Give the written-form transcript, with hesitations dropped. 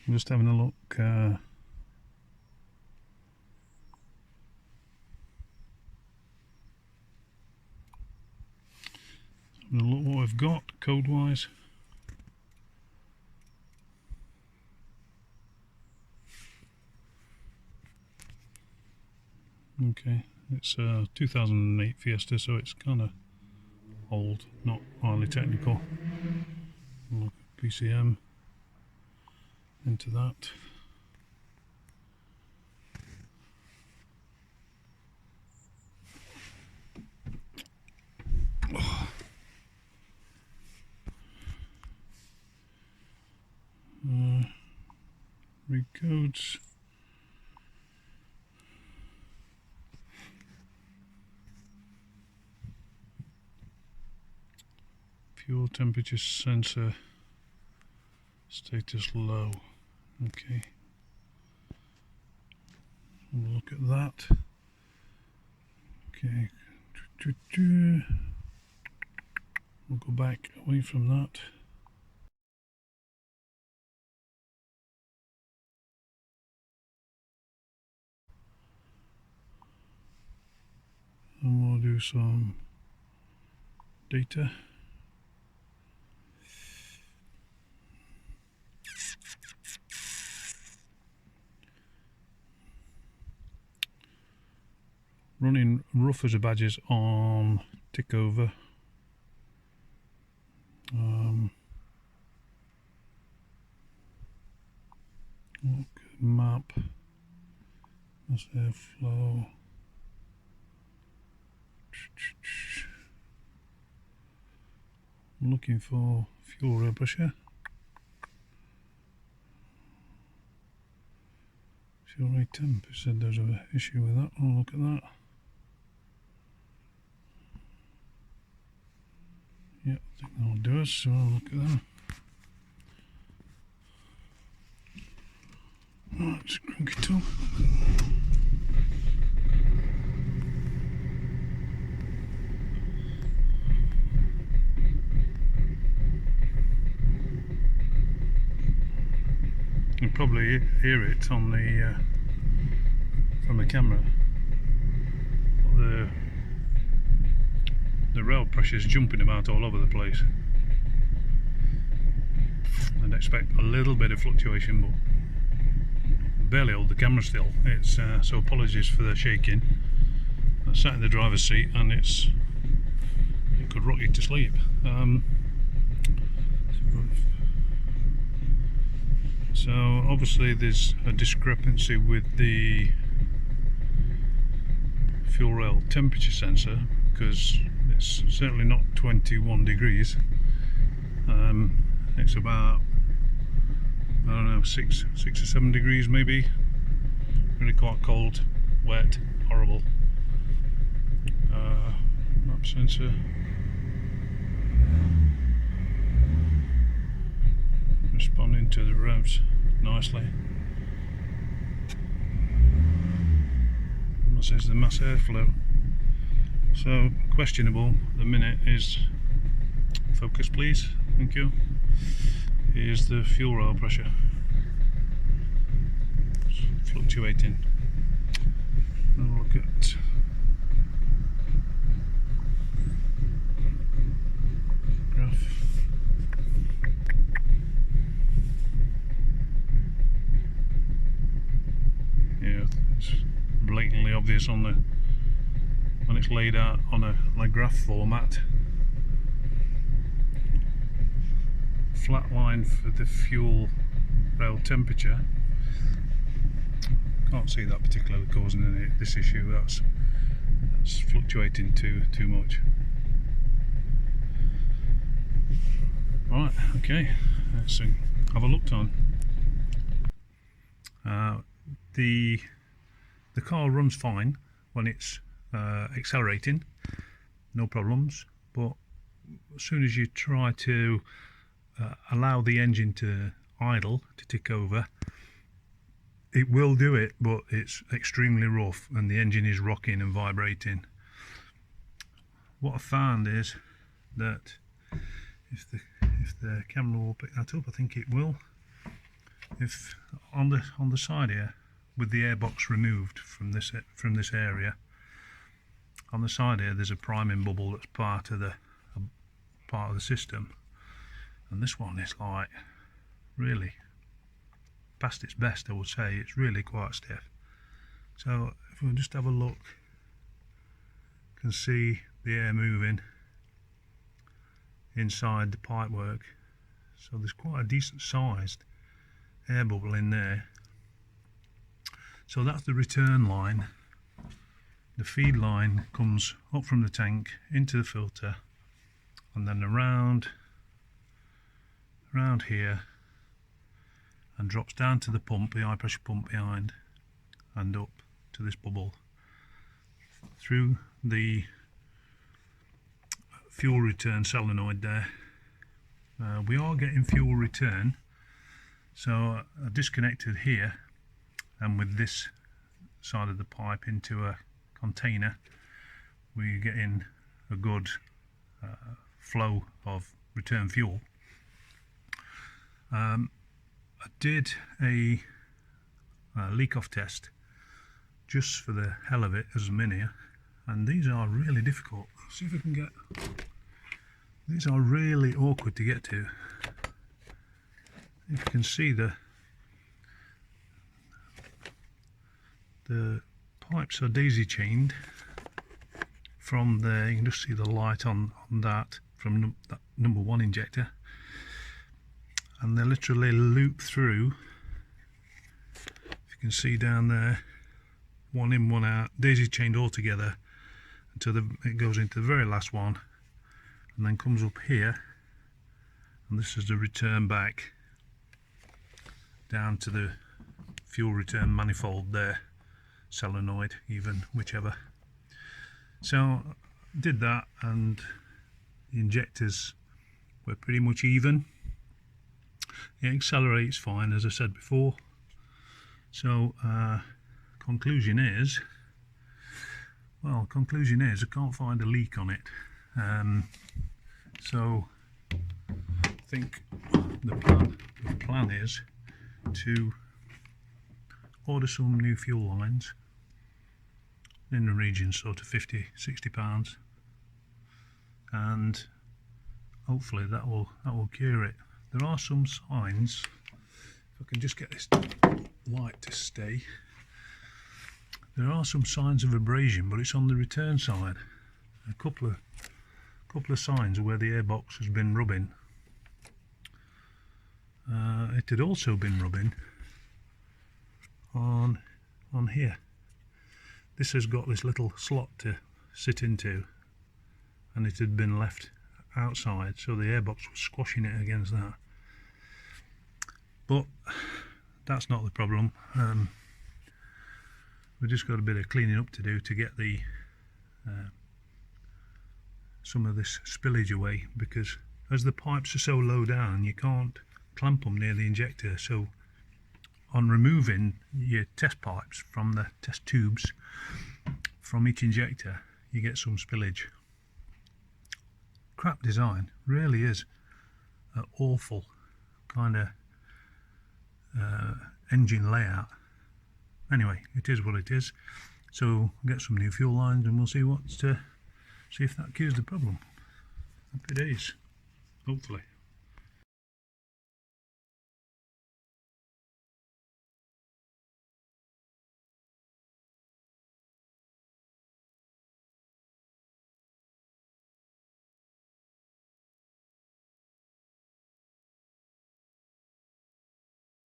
I'm just having a look. Having a look what we've got code-wise. Okay, it's a 2008 Fiesta, so it's kind of old, not highly technical. Look at PCM into that. Read codes. Fuel temperature sensor status low. Okay, we'll look at that. Okay, we'll go back away from that. And we'll do some data. Running rough as a badges on tickover. Look, map. That's airflow. I'm looking for fuel rail pressure. Fuel rate temp. It said there's an issue with that. I'll look at that. Yeah, I think that'll do us, so I'll look at that. Right, let's crank it up. You can probably hear it on the from the camera. The rail pressure is jumping about all over the place. I'd expect a little bit of fluctuation, but barely hold the camera still. It's so apologies for the shaking. I sat in the driver's seat and it could rock you to sleep. So obviously there's a discrepancy with the fuel rail temperature sensor, because it's certainly not 21 degrees. It's about, I don't know, 6 or 7 degrees maybe. Really quite cold, wet, horrible. Map sensor. Responding to the revs nicely. This is the mass airflow. So questionable at the minute is, focus please, thank you, is the fuel rail pressure. It's fluctuating. Now look at graph. Yeah, it's blatantly obvious on the when it's laid out on a graph format. Flat line for the fuel rail temperature. Can't see that particularly causing this issue. That's fluctuating too much. Right, okay, let's have a look on. The car runs fine when it's accelerating, no problems, but as soon as you try to allow the engine to idle, to tick over, it will do it, but it's extremely rough and the engine is rocking and vibrating. What I found is that if the camera will pick that up, I think it will. if on the side here, with the airbox removed from this area, on the side here there's a priming bubble that's part of the system, and this one is like really past its best, I would say. It's really quite stiff. So if we just have a look, you can see the air moving inside the pipework. So there's quite a decent sized air bubble in there. So that's the return line. The feed line comes up from the tank into the filter, and then around here, and drops down to the pump, the high pressure pump behind, and up to this bubble through the fuel return solenoid there. We are getting fuel return, so I disconnected here, and with this side of the pipe into a container, we're getting a good flow of return fuel. I did a leak-off test just for the hell of it as a mini, and these are really difficult. See if we can get... These are really awkward to get to. If you can see the pipes are daisy chained from there. You can just see the light on that from that number 1 injector, and they literally loop through. If you can see down there, one in, one out, daisy chained all together until it goes into the very last one, and then comes up here, and this is the return back down to the fuel return manifold there, solenoid, even, whichever. So did that, and the injectors were pretty much even. It accelerates fine, as I said before. So conclusion is I can't find a leak on it. So I think the plan is to order some new fuel lines in the region sort of £50–60, and hopefully that will cure it. There are some signs, if I can just get this light to stay, there are some signs of abrasion, but it's on the return side. A couple of signs where the airbox has been rubbing. It had also been rubbing on here. This has got this little slot to sit into, and it had been left outside, so the airbox was squashing it against that. But that's not the problem. We've just got a bit of cleaning up to do to get the some of this spillage away, because as the pipes are so low down, you can't clamp them near the injector. So on removing your test pipes from the test tubes from each injector, you get some spillage. Crap design, really is an awful kind of engine layout. Anyway, it is what it is. So we'll get some new fuel lines, and we'll see if that cures the problem. Happy days, hopefully.